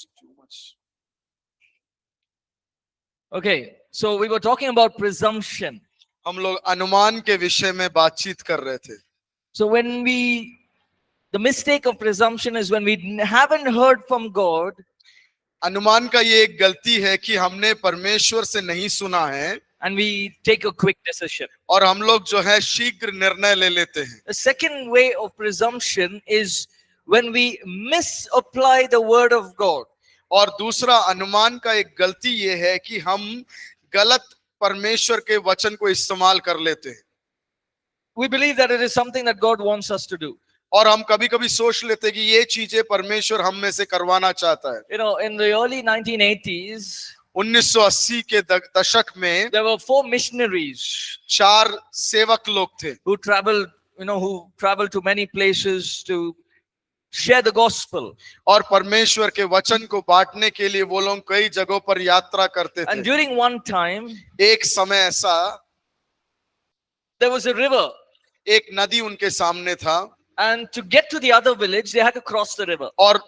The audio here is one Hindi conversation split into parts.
It's too much. Okay, so we were talking about presumption. हम लोग अनुमान के विषय में बातचीत कर रहे थे. So the mistake of presumption is when we haven't heard from God अनुमान का ये एक गलती है कि हमने परमेश्वर से नहीं सुना है and we take a quick decision. और हम लोग जो है शीघ्र निर्णय ले लेते हैं. The second way of presumption is when we misapply the word of God. और दूसरा अनुमान का एक गलती ये है कि हम गलत परमेश्वर के वचन को इस्तेमाल कर लेते हैं. We believe that it is something that God wants us to do. और हम कभी कभी सोच लेते हैं कि ये चीजें परमेश्वर हम में से करवाना चाहता है. You know, in the early 1980s, 1980 के दशक में there were 4 missionaries 4 सेवक लोग थे who traveled to many places to share the gospel. और परमेश्वर के वचन को बांटने के लिए वो लोग कई जगहों पर यात्रा करते And थे. during one time, एक समय ऐसा there was a river. एक नदी उनके सामने था And to get to the other village, they had to cross the river. और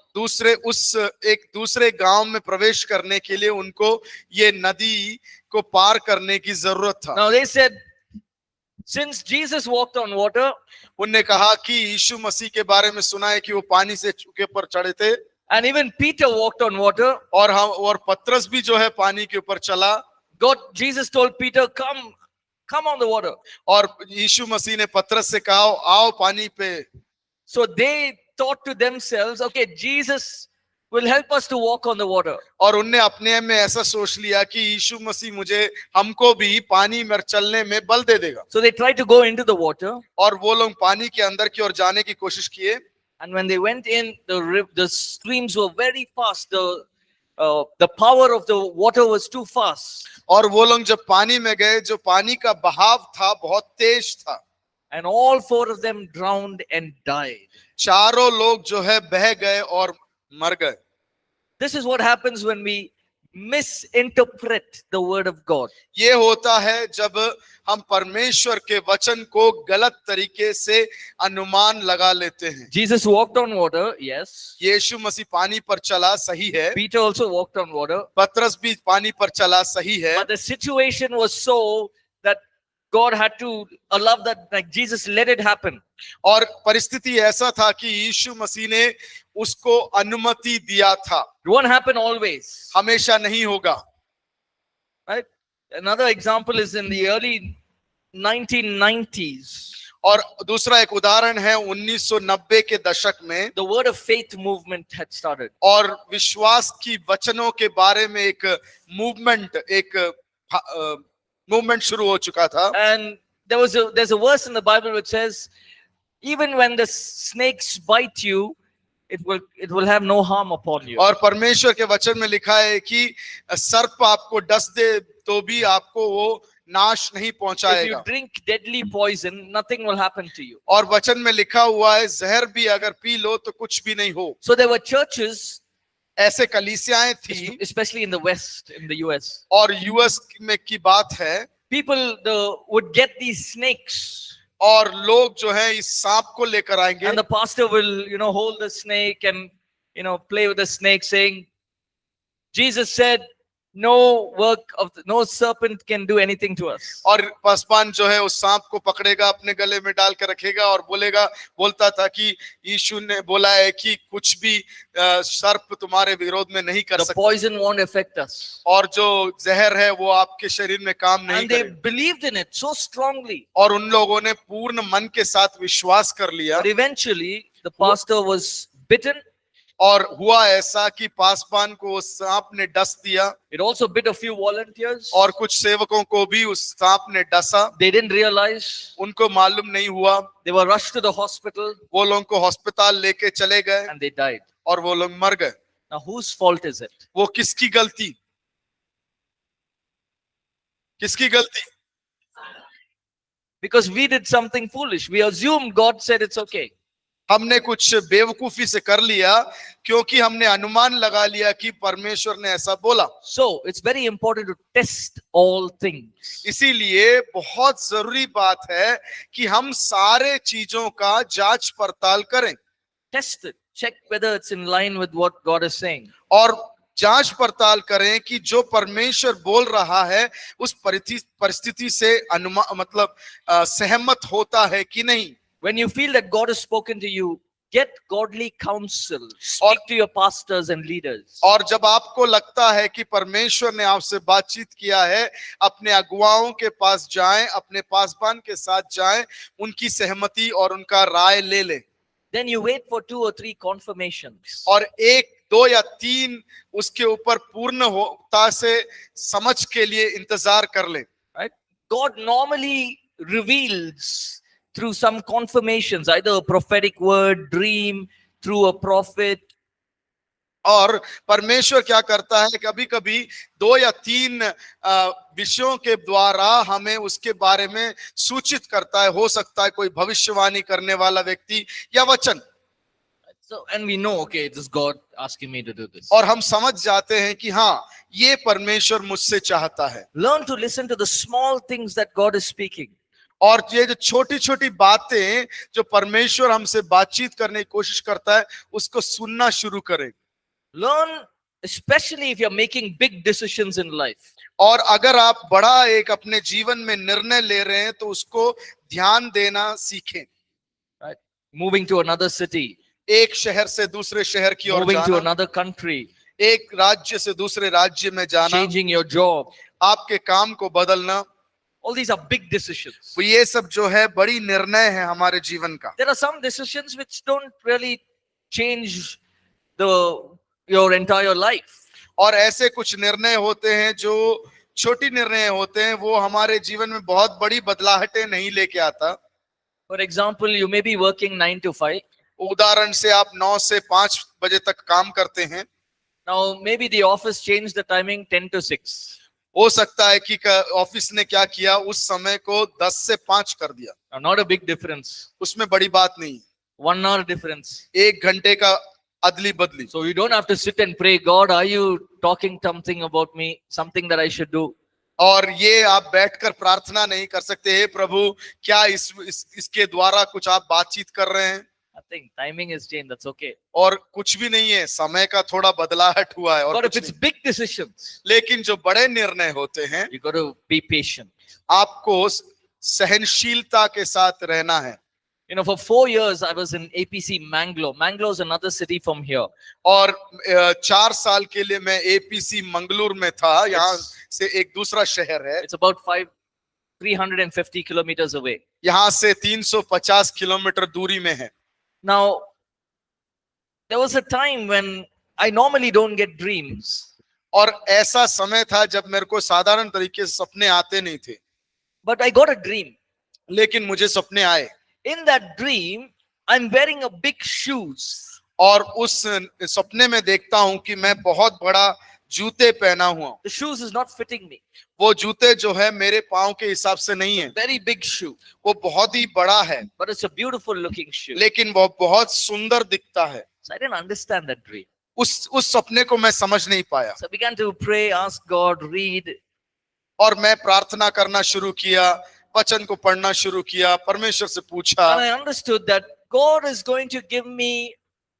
एक दूसरे गांव में प्रवेश करने के लिए उनको ये नदी को पार करने की जरूरत था. Now they said, since Jesus walked on water, उनने कहा कि यीशु मसीह के बारे में सुना है कि वो पानी से के ऊपर चढ़े थे and even Peter walked on water, और पतरस भी जो है पानी के ऊपर चला. Jesus told Peter, come on the water. और यीशु मसीह ने पतरस से कहा आओ पानी पे. So they thought to themselves, okay, Jesus will help us to walk on the water. और उनने अपने में ऐसा सोच लिया कि यीशु मसीह हमको भी पानी में चलने में बल दे देगा. So they tried to go into the water. और वो लोग पानी के अंदर की ओर जाने की कोशिश किए. And when they went in, the streams were very fast. The power of the water was too fast. और वो लोग जब पानी में गए जो पानी का बहाव था बहुत तेज था. And all 4 of them drowned and died. चारों लोग जो है बह गए और मर गए. This is what happens when we misinterpret the word of God. ये होता है जब हम परमेश्वर के वचन को गलत तरीके से अनुमान लगा लेते हैं. Jesus walked on water, yes. यीशु मसीह पानी पर चला, सही है. Peter also walked on water. पतरस भी पानी पर चला, सही है. But the situation was so that God had to allow that, like Jesus let it happen. और परिस्थिति ऐसा था कि यीशु मसीह ने उसको अनुमति दिया था. It won't happen always. हमेशा नहीं होगा. Right? Another example is in the early 1990s. और दूसरा एक उदाहरण है 1990 के दशक में. The word of faith movement had started. और विश्वास की वचनों के बारे में एक मूवमेंट शुरू हो चुका था. And there's a verse in the Bible which says, even when the snakes bite you, it will have no harm upon you. और परमेश्वर के वचन में लिखा है कि सर्प आपको डस दे तो भी आपको वो नाश नहीं If पहुंचाएगा. you drink deadly poison, nothing will happen to you. और वचन में लिखा हुआ है जहर भी अगर पी लो तो कुछ भी नहीं हो. So there were churches, ऐसे कलीसियाएं थी, especially in the West, in the US. और यूएस में की बात है. People would get these snakes. और लोग जो है इस सांप को लेकर आएंगे. And the pastor will, hold the snake and, play with the snake, saying, Jesus said, no serpent can do anything to us. और पासवान जो है उस सांप को पकड़ेगा, अपने गले में डाल कर रखेगा और बोलता था कि यीशु ने बोला है कि कुछ भी सर्प तुम्हारे विरोध में नहीं कर सकता. The poison won't affect us. और जो जहर है वो आपके शरीर में काम नहीं And they believed in it so strongly. और उन लोगों ने पूर्ण मन के साथ विश्वास कर लिया. But eventually the pastor was bitten. और हुआ ऐसा कि पासवान को उस सांप ने डस दिया. It also bit a few volunteers. और कुछ सेवकों को भी उस सांप ने डसा. They didn't realize. उनको मालूम नहीं हुआ. They were rushed to the hospital. वो लोगों को अस्पताल लेके चले गए. And they died. और वो लोग मर गए. Now whose fault is it? वो किसकी गलती? किसकी गलती? Because we did something foolish. We assumed God said it's okay. हमने कुछ बेवकूफी से कर लिया क्योंकि हमने अनुमान लगा लिया कि परमेश्वर ने ऐसा बोला. So it's very important to test all things. इसीलिए बहुत जरूरी बात है कि हम सारे चीजों का जांच पड़ताल करें. Test it. check whether it's in line with what God is saying. और जांच पड़ताल करें कि जो परमेश्वर बोल रहा है उस परिस्थिति से मतलब सहमत होता है कि नहीं। When you feel that God has spoken to you, get godly counsel. Speak to your pastors and leaders. और जब आपको लगता है कि परमेश्वर ने आपसे बातचीत किया है, अपने अगुवाओं के पास जाएं, अपने पासबान के साथ जाएं, उनकी सहमति और उनका राय ले लें। Then you wait for 2 or 3 confirmations. और 1, 2 या 3 उसके ऊपर पूर्ण होता से समझ के लिए इंतजार कर ले। Right? God normally reveals through some confirmations, either a prophetic word, dream, through a prophet. और परमेश्वर क्या करता है, कभी कभी 2 या 3 विषयों के द्वारा हमें उसके बारे में सूचित करता है। हो सकता है कोई भविष्यवाणी करने वाला व्यक्ति या वचन। So, and we know, okay, it is God asking me to do this. और हम समझ जाते हैं कि हाँ, ये परमेश्वर मुझसे चाहता है। Learn to listen to the small things that God is speaking. और ये जो छोटी छोटी बातें जो परमेश्वर हमसे बातचीत करने की कोशिश करता है, उसको सुनना शुरू करें। Learn, especially if you're making big decisions in life. और अगर आप बड़ा एक अपने जीवन में निर्णय ले रहे हैं तो उसको ध्यान देना सीखें। Right? Moving to another city, एक शहर से दूसरे शहर की ओर moving to जाना, another country, एक राज्य से दूसरे राज्य में जाना, changing your job. आपके काम को बदलना, All these are big decisions. वो ये सब जो है बड़ी निर्णय है हमारे जीवन का। There are some decisions which don't really change your entire life. और ऐसे कुछ निर्णय होते हैं जो छोटी निर्णय होते हैं, वो हमारे जीवन में बहुत बड़ी बदलाहटें नहीं लेके आता। For example, you may be working 9 to 5. उदाहरण से आप 9 से 5 बजे तक काम करते हैं। Now, maybe the office changed the timing 10 to 6. हो सकता है कि ऑफिस ने क्या किया, उस समय को 10 से 5 कर दिया। Now, not a big difference. उसमें बड़ी बात नहीं, 1 hour difference. 1 घंटे का अदली बदली। So you don't have to sit and pray, God, are you talking something about me, something that I should do? और ये आप बैठकर प्रार्थना नहीं कर सकते, हे प्रभु क्या इसके द्वारा कुछ आप बातचीत कर रहे हैं। Nothing. Timing is changed. That's okay. और कुछ भी नहीं है, समय का थोड़ा बदलाहट हुआ है। और But if कुछ it's नहीं। big decisions, लेकिन जो बड़े निर्णय होते हैं, you got to be patient. आपको सहनशीलता के साथ रहना है। You know, for 4 years, I was in APC Mangalore. Mangalore is another city from here. और 4 साल के लिए मैं APC मंगलूर में था। यहाँ से एक दूसरा शहर है, It's about 350 kilometers away. यहाँ से 350 किलोमीटर दूरी में है। Now, there was a time when I normally don't get dreams, और ऐसा समय था जब मेरे को साधारण तरीके से सपने आते नहीं थे, but I got a dream. लेकिन मुझे सपने आए। In that dream, I'm wearing a big shoes. और उस सपने में देखता हूं कि मैं बहुत बड़ा जूते पहना हुआ हूं। The shoes is not fitting me. वो जूते जो है मेरे पांव के हिसाब से नहीं है, Very big shoe, वो बहुत ही बड़ा है, but it's a beautiful looking shoe. लेकिन वो बहुत सुंदर दिखता है। So I didn't understand that dream. उस सपने को मैं समझ नहीं पाया। So I began to pray, ask God, read. और मैं प्रार्थना करना शुरू किया, वचन को पढ़ना शुरू किया, परमेश्वर से पूछा। And I understood that God is going to give me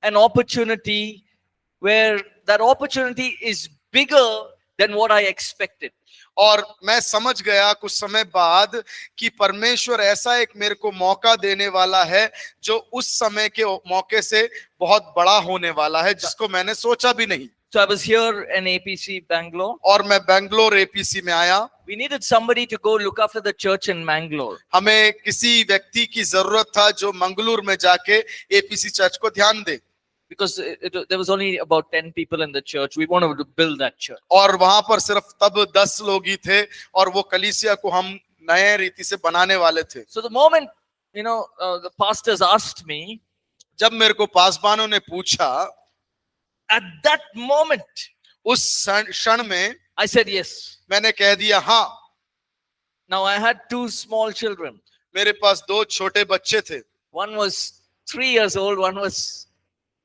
an opportunity where that opportunity is bigger than what I expected. और मैं समझ गया कुछ समय बाद कि परमेश्वर ऐसा एक मेरे को मौका देने वाला है जो उस समय के मौके से बहुत बड़ा होने वाला है, जिसको मैंने सोचा भी नहीं। So I was here in APC Bangalore. और मैं बेंगलोर APC में आया। We needed somebody to go look after the church in Mangalore. हमें किसी व्यक्ति की जरूरत था जो मंगलूर में जाके APC चर्च को ध्यान दे, Because there was only about 10 people in the church. We wanted to build that church. और वहां पर सिर्फ तब 10 लोग ही थे और वो कलीसिया को हम नए रीति से बनाने वाले थे। So the moment, the pastors asked me, जब मेरे को पासबानों ने पूछा, at that moment, उस क्षण में I said yes. मैंने कह दिया हाँ। Now I had 2 small children. मेरे पास 2 छोटे बच्चे थे। One was 3 years old, one was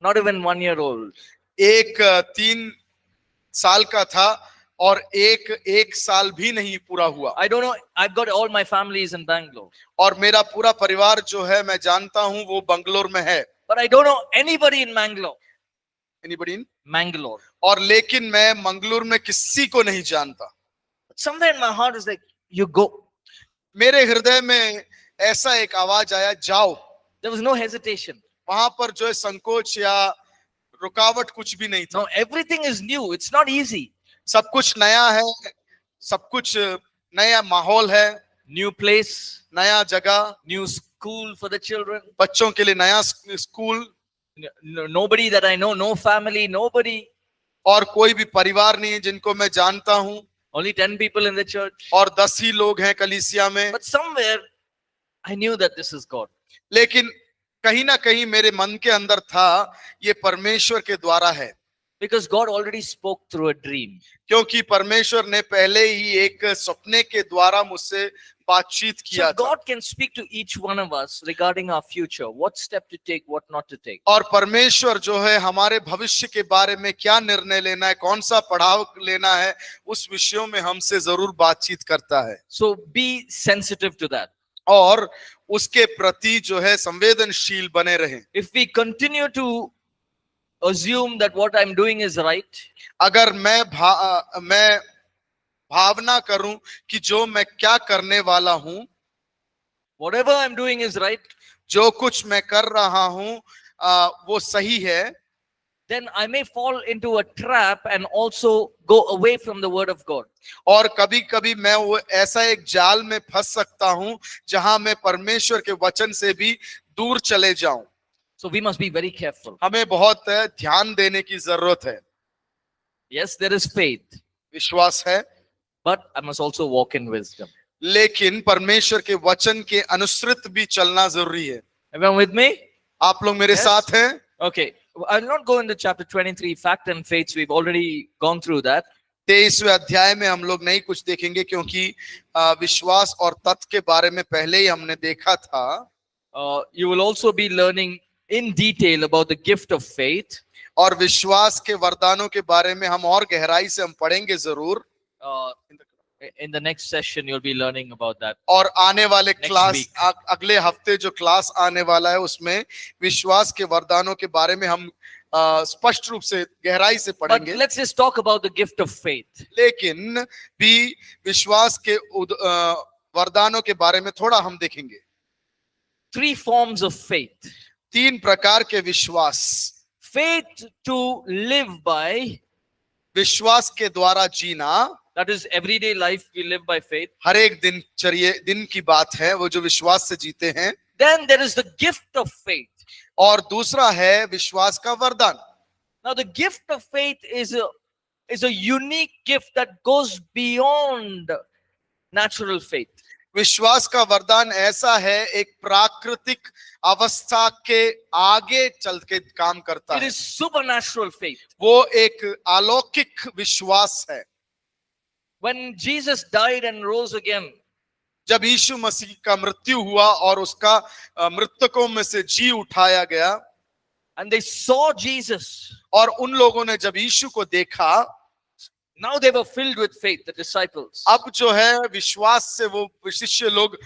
not even 1 year old. एक 3 साल का था और एक 1 साल भी नहीं पूरा हुआ। I don't know, I've got all my families in Bangalore. और मेरा पूरा परिवार जो है मैं जानता हूं वो बंगलोर में है। but I don't know anybody in Mangalore. Anybody in? Mangalore. और लेकिन मैं मंगलूर में किसी को नहीं जानता. Somewhere in my heart is like, you go. मेरे हृदय में ऐसा एक आवाज आया, जाओ. There was no hesitation. वहां पर जो है संकोच या रुकावट कुछ भी नहीं था. Now everything is new. It's not easy. सब कुछ नया है, सब कुछ नया माहौल है, New place, नया जगह, new school for the children. बच्चों के लिए नया school, Nobody that I know, no family, nobody. और कोई भी परिवार नहीं है जिनको मैं जानता हूं, Only 10 people in the church. और 10 ही लोग हैं कलीसिया में. But somewhere I knew that this is God. लेकिन कहीं ना कहीं मेरे मन के अंदर था, ये परमेश्वर के द्वारा है. Because God already spoke through a dream. क्योंकि परमेश्वर ने पहले ही एक सपने के द्वारा मुझसे बातचीत किया So था. God can speak to each one of us regarding our future, what step to take, what not to take. और परमेश्वर जो है हमारे भविष्य के बारे में क्या निर्णय लेना है, कौन सा पड़ाव लेना है, उस विषयों में हमसे जरूर बातचीत करता है. So be sensitive to that. और उसके प्रति जो है संवेदनशील बने रहें. If we continue to assume that what I'm doing is right, अगर मैं भावना करूं कि जो मैं क्या करने वाला हूं, whatever I'm doing is right, जो कुछ मैं कर रहा हूं वो सही है, then I may fall into a trap and also go away from the word of God. और कभी कभी मैं वो ऐसा एक जाल में फंस सकता हूं जहां मैं परमेश्वर के वचन से भी दूर चले जाऊं. So we must be very careful. हमें बहुत ध्यान देने की जरूरत है. Yes, there is faith, विश्वास है, but I must also walk in wisdom. लेकिन परमेश्वर के वचन के अनुसृत भी चलना जरूरी है. Everyone with me? आप लोग मेरे Yes. साथ हैं? Okay. I'll not go into chapter 23, fact and faiths. We've already gone through that. 23वें अध्याय में हम लोग नहीं कुछ देखेंगे क्योंकि विश्वास और तत्व के बारे में पहले ही हमने देखा था. You will also be learning in detail about the gift of faith. और विश्वास के वरदानों के बारे में हम और गहराई से हम पढ़ेंगे जरूर. In the next session, you'll be learning about that. और आने वाले Next क्लास week. अगले हफ्ते जो क्लास आने वाला है उसमें विश्वास के वरदानों के बारे में हम स्पष्ट रूप से गहराई से But पढ़ेंगे. let's just talk about the gift of faith. लेकिन भी विश्वास के वरदानों के बारे में थोड़ा हम देखेंगे. 3 forms of faith. 3 प्रकार के विश्वास. Faith to live by, विश्वास के द्वारा जीना, that is everyday life, we live by faith. हर एक दिन की बात है वो जो विश्वास से जीते हैं. Then there is the gift of faith. और दूसरा है विश्वास का वरदान. Now the gift of faith is a unique gift that goes beyond natural faith. विश्वास का वरदान ऐसा है, एक प्राकृतिक अवस्था के आगे चल के काम करता It है. is supernatural faith. वो एक अलौकिक विश्वास है. When Jesus died and rose again, जब यीशु मसीह का मृत्यु हुआ और उसका मृतकों में से जी उठाया गया, and they saw Jesus, और उन लोगों ने जब यीशु को देखा, now they were filled with faith, the disciples. अब जो है विश्वास से वो शिष्य लोग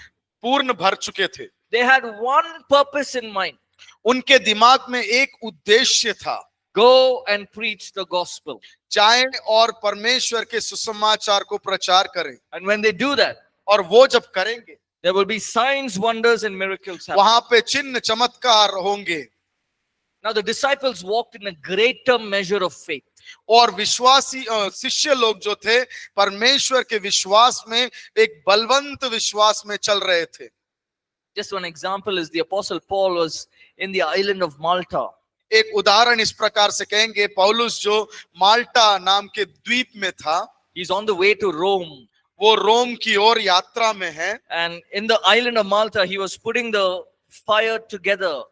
पूर्ण भर चुके थे. They had one purpose in mind. उनके दिमाग में एक उद्देश्य था, Go and preach the gospel. जाएं और परमेश्वर के सुसमाचार को प्रचार करें. And when they do that, और वो जब करेंगे, there will be signs, wonders, and miracles happening. वहां पे चिन्ह चमत्कार होंगे. Now the disciples walked in a greater measure of faith. और विश्वासी शिष्य लोग जो थे परमेश्वर के विश्वास में एक बलवंत विश्वास में चल रहे थे. Just one example is the apostle Paul was in the island of Malta. एक उदाहरण इस प्रकार से कहेंगे, पौलुस जो माल्टा नाम के द्वीप में था, He's on the way to Rome. वो रोम की ओर यात्रा में है. And in the island of Malta, he was putting the fire together.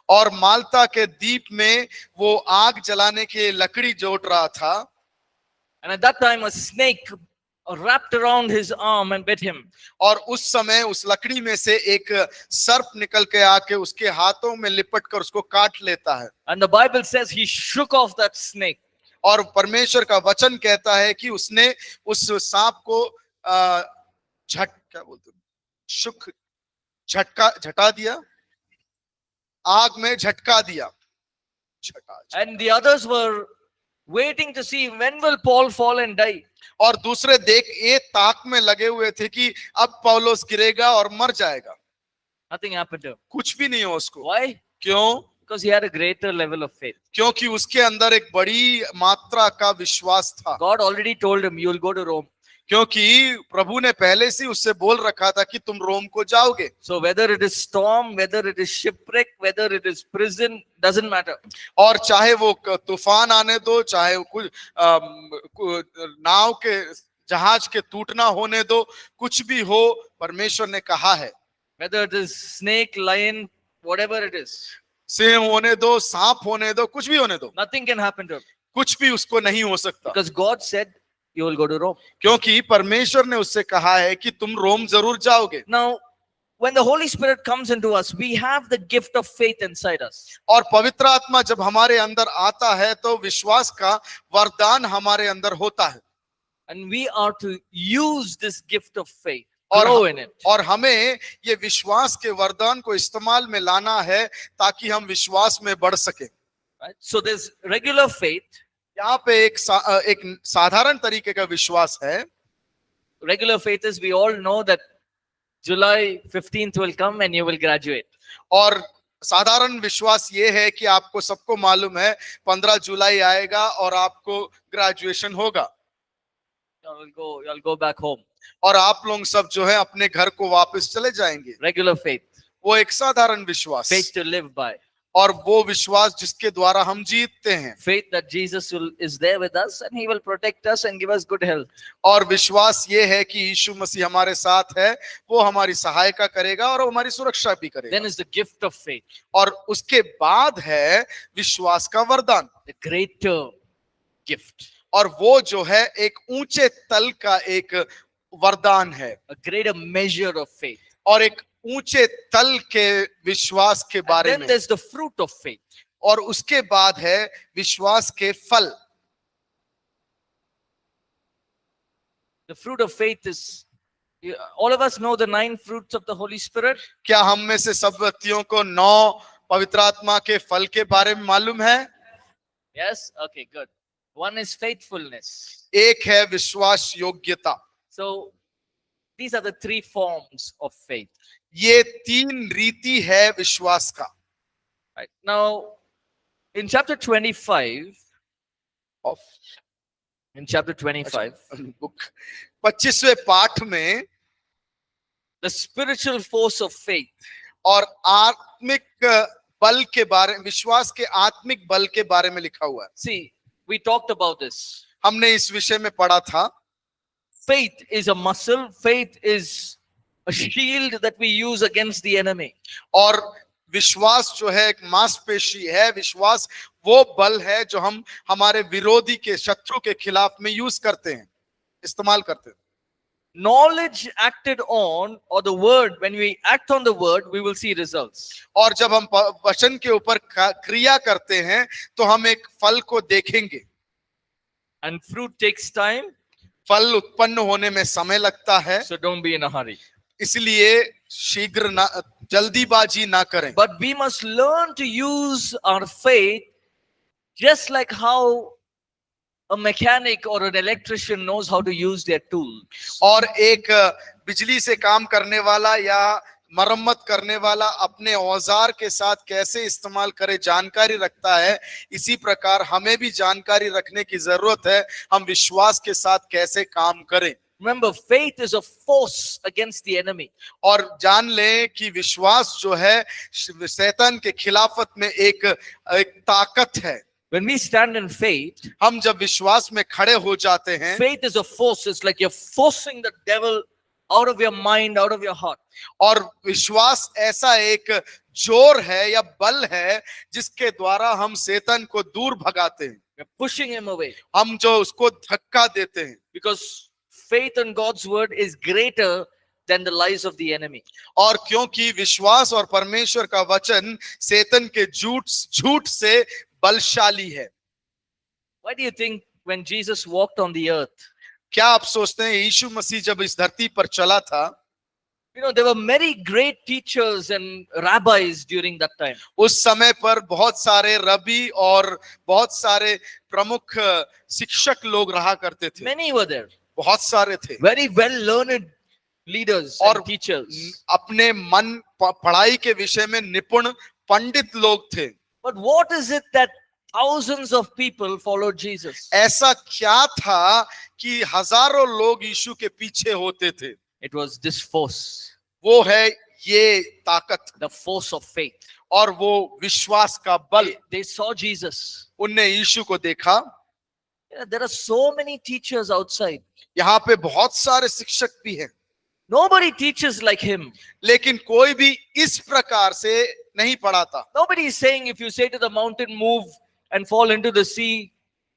और माल्टा के द्वीप में वो आग जलाने के लकड़ी जोड़ रहा था. And at that time, a snake wrapped around his arm and bit him. और उस समय उस लकड़ी में से एक सर्प निकल के आके उसके हाथों में लिपट कर उसको काट लेता है. And the Bible says he shook off that snake. और परमेश्वर का वचन कहता है कि उसने उस सांप को झटा दिया. आग में झटका दिया। And the others were waiting to see when will Paul fall and die. और दूसरे देख ये ताक में लगे हुए थे कि अब पौलुस गिरेगा और मर जाएगा। Nothing happened to him. कुछ भी नहीं हो उसको। Why? क्यों? Because he had a greater level of faith. क्योंकि उसके अंदर एक बड़ी मात्रा का विश्वास था। God already told him, you will go to Rome. क्योंकि प्रभु ने पहले से उससे बोल रखा था कि तुम रोम को जाओगे। So whether it is storm, whether it is shipwreck, whether it is prison, doesn't matter. और चाहे वो तूफान आने दो, चाहे कुछ नाव के जहाज के टूटना होने दो, कुछ भी हो, परमेश्वर ने कहा है। Whether it is snake, lion, whatever it is, Singh होने दो, सांप होने दो, कुछ भी होने दो, nothing can happen to him. कुछ भी उसको नहीं हो सकता। Because God said, you will go to Rome. क्योंकि परमेश्वर ने उससे कहा है कि तुम रोम जरूर जाओगे। Now, when the Holy Spirit comes into us, we have the gift of faith inside us. और पवित्र आत्मा जब हमारे अंदर आता है तो विश्वास का वरदान हमारे अंदर होता है। And we are to use this gift of faith, grow in it. और हमें ये विश्वास के वरदान को इस्तेमाल में लाना है ताकि हम विश्वास में बढ़ सके। Right? So there's regular faith. यहाँ पे एक साधारण तरीके का विश्वास है। Regular faith is, we all know that July 15th will come and you will graduate. और साधारण विश्वास ये है कि आपको सबको मालूम है 15 जुलाई आएगा और आपको ग्रेजुएशन होगा। You'll go back home. और आप लोग सब जो है अपने घर को वापस चले जाएंगे। Regular faith. वो एक साधारण विश्वास, Faith to live by. और वो विश्वास जिसके द्वारा हम जीतते हैं। Faith that Jesus is there with us and he will protect us and give us good health. और विश्वास ये है कि यीशु मसीह हमारे साथ है, वो हमारी सहायता करेगा और हमारी सुरक्षा भी करेगा। Then is the gift of faith. और उसके बाद है विश्वास का वरदान, The greater gift. और वो जो है एक ऊंचे तल का एक वरदान है, A greater measure of faith. और एक ऊंचे तल के विश्वास के And बारे then में। there's the fruit of faith. और उसके बाद है विश्वास के फल। The fruit of faith is, all of us know the 9 fruits of the Holy Spirit. क्या हम में से सब व्यक्तियों को 9 पवित्र आत्मा के फल के बारे में मालूम है? Yes? Okay, good. One is faithfulness. एक है विश्वास योग्यता। So these are the 3 forms of faith. ये 3 रीति है विश्वास का। Right. Now, in chapter 25, in chapter 25, book 25वें पाठ में the spiritual force of faith. और आत्मिक बल के बारे, विश्वास के आत्मिक बल के बारे में लिखा हुआ है। See, we talked about this. हमने इस विषय में पढ़ा था। Faith is a muscle. Faith is a shield that we use against the enemy. और विश्वास जो है एक मांसपेशी है। विश्वास वो बल है जो हम हमारे विरोधी के, शत्रु के खिलाफ में यूज करते हैं, इस्तेमाल करते हैं। Knowledge acted on, or the word, when we act on the word, we will see results. और जब हम वचन के ऊपर क्रिया करते हैं तो हम एक फल को देखेंगे। And fruit takes time, फल उत्पन्न होने में समय लगता है, so don't be in a hurry. इसलिए शीघ्र ना, जल्दीबाजी ना करें। But we must learn to use our faith just like how a mechanic or an electrician knows how to use their tool. और एक बिजली से काम करने वाला या मरम्मत करने वाला अपने औजार के साथ कैसे इस्तेमाल करे जानकारी रखता है, इसी प्रकार हमें भी जानकारी रखने की जरूरत है हम विश्वास के साथ कैसे काम करें। Remember, faith is a force against the enemy. और जान लें कि विश्वास जो है शैतान के खिलाफत में एक ताकत है। When we stand in faith, हम जब विश्वास में खड़े हो जाते हैं, faith is a force. It's like you're forcing the devil out of your mind, out of your heart. और विश्वास ऐसा एक जोर है या बल है जिसके द्वारा हम शैतान को दूर भगाते हैं। We're pushing him away. हम जो उसको धक्का देते हैं, Because faith in God's word is greater than the lies of the enemy. और क्योंकि विश्वास और परमेश्वर का वचन शैतान के झूठ से बलशाली है। Why do you think when Jesus walked on the earth, क्या आप सोचते हैं यीशु मसीह जब इस धरती पर चला था, You know, there were many great teachers and rabbis during that time. उस समय पर बहुत सारे रबी और बहुत सारे प्रमुख शिक्षक लोग रहा करते थे, Many were there. बहुत सारे थे, Very well learned leaders और and teachers. अपने मन पढ़ाई के विषय में निपुण पंडित लोग थे। But what is it that thousands of people followed Jesus? ऐसा क्या था कि हजारों लोग यीशु के पीछे होते थे? It was this force, वो है ये ताकत the force of faith. और वो विश्वास का बल। They saw Jesus. उनने यीशु को देखा। Yeah, there are so many teachers outside. यहाँ पे बहुत सारे शिक्षक भी हैं, Nobody teaches like him. लेकिन कोई भी इस प्रकार से नहीं पढ़ाता। Nobody is saying if you say to the mountain move and fall into the sea,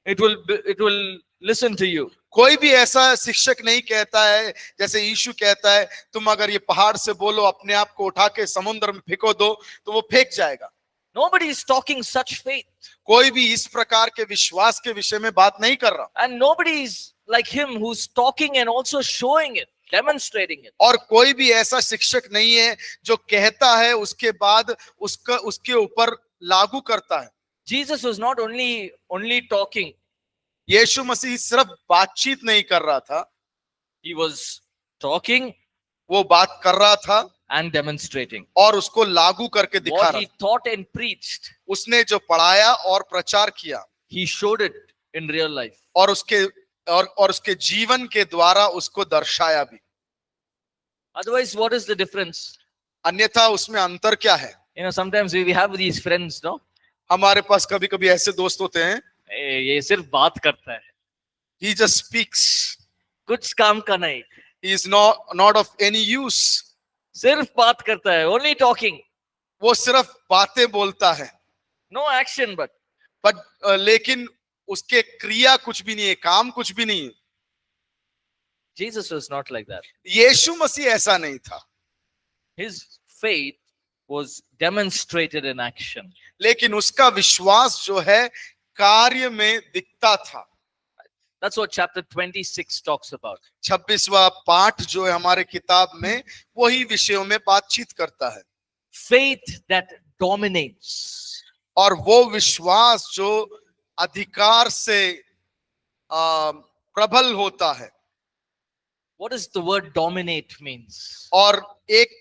it will listen to you. कोई भी ऐसा शिक्षक नहीं कहता है जैसे यीशु कहता है तुम अगर ये पहाड़ से बोलो अपने आप को उठा के समुद्र में फेंको दो तो वो फेंक जाएगा। Nobody is talking such faith. कोई भी इस प्रकार के विश्वास के विषय में बात नहीं कर रहा, And nobody is like him who's talking and also showing it, demonstrating it. और कोई भी ऐसा शिक्षक नहीं है जो कहता है उसके बाद उसके ऊपर लागू करता है। Jesus was not only talking, यीशु मसीह सिर्फ बातचीत नहीं कर रहा था, he was talking वो बात कर रहा था and demonstrating. और उसको लागू करके दिखा What रहा he था। taught and preached, उसने जो पढ़ाया और प्रचार किया he showed it in real life. और उसके जीवन के द्वारा उसको दर्शाया भी। Otherwise, what is the difference? अन्यथा उसमें अंतर क्या है? You know, sometimes we have these friends, no? हमारे पास कभी कभी ऐसे दोस्त होते हैं, ये सिर्फ बात करता है, he just speaks, कुछ काम का नहीं, he is not of any use, सिर्फ बात करता है, only talking, वो सिर्फ बातें बोलता है, no action, but लेकिन उसके क्रिया कुछ भी नहीं है, काम कुछ भी नहीं है। Jesus was not like that. यीशु मसीह ऐसा नहीं था। His faith was demonstrated in action. लेकिन उसका विश्वास जो है कार्य में दिखता था। That's what chapter 26 talks about. 26वां पाठ जो है हमारे किताब में वही विषयों में बातचीत करता है। Faith that dominates. और वो विश्वास जो अधिकार से प्रबल होता है। What does the word dominate means? और एक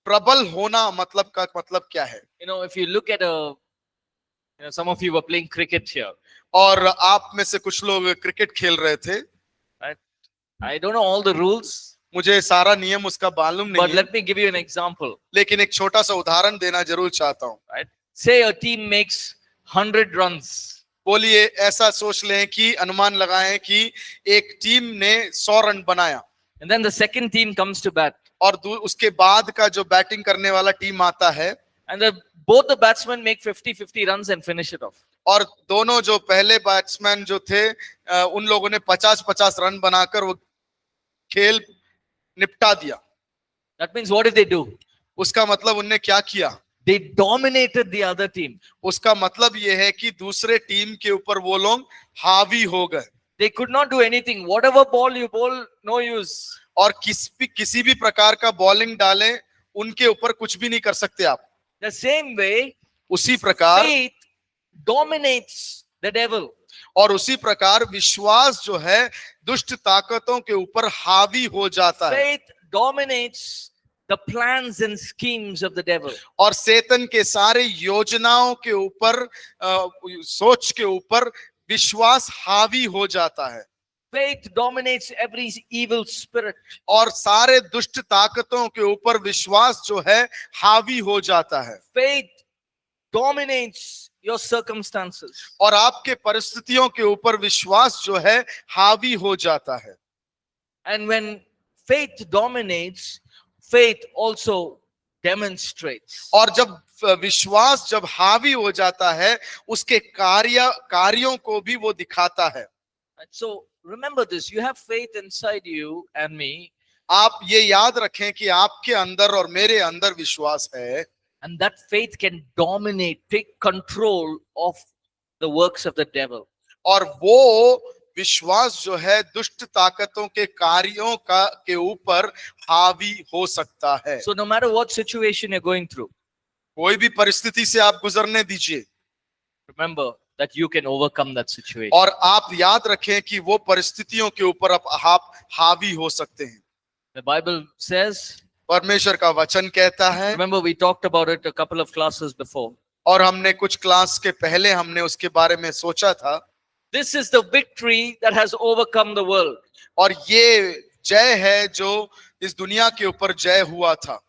प्रबल होना मतलब का मतलब क्या है? You know, if you look at some of you were playing cricket here. और आप में से कुछ लोग क्रिकेट खेल रहे थे। Right? I don't know all the rules, मुझे सारा नियम उसका मालूम but नहीं है, let me give you an example. लेकिन एक छोटा सा उदाहरण देना जरूर चाहता हूँ। Right? Say a team makes 100 runs. बोलिए ऐसा सोच लें कि अनुमान लगाएं कि एक टीम ने 100 रन बनाया And then the second team comes to bat. और उसके बाद का जो बैटिंग करने वाला टीम आता है And both the batsmen make 50-50 runs and finish it off. और दोनों जो पहले बैट्समैन जो थे उन लोगों ने 50-50 रन बनाकर वो खेल निपटा दिया। That means what did they do? उसका मतलब उनने क्या किया? They dominated the other team. उसका मतलब ये है कि दूसरे टीम के ऊपर वो लोग हावी हो गए। They could not do anything. Whatever ball you bowl, no use. और किसी भी प्रकार का बॉलिंग डालें उनके ऊपर कुछ भी नहीं कर सकते आप। The same way, उसी प्रकार faith dominates the devil. और उसी प्रकार विश्वास जो है दुष्ट ताकतों के ऊपर हावी हो जाता है। Faith dominates the plans and schemes of the devil. और शैतान के सारे योजनाओं के ऊपर सोच के ऊपर विश्वास हावी हो जाता है। Faith dominates every evil spirit. और सारे दुष्ट ताकतों के ऊपर विश्वास जो है हावी हो जाता है। Faith dominates your circumstances. और आपके परिस्थितियों के ऊपर विश्वास जो है हावी हो जाता है। And when faith dominates, faith also demonstrates. और जब विश्वास जब हावी हो जाता है उसके कार्यों को भी वो दिखाता है। So remember this, you have faith inside you and me. आप ये याद रखें कि आपके अंदर और मेरे अंदर विश्वास है। And that faith can dominate, take control of the works of the devil. और वो विश्वास जो है दुष्ट ताकतों के कार्यों का के ऊपर हावी हो सकता है। So no matter what situation you're going through, कोई भी परिस्थिति से आप गुजरने दीजिए remember that you can overcome that situation. और आप याद रखें कि वो परिस्थितियों के ऊपर आप हावी हो सकते हैं। The Bible says, परमेश्वर का वचन कहता है, remember we talked about it a couple of classes before. और हमने कुछ क्लास के पहले हमने उसके बारे में सोचा था, This is the victory that has overcome the world. और ये जय है जो इस दुनिया के ऊपर जय हुआ था,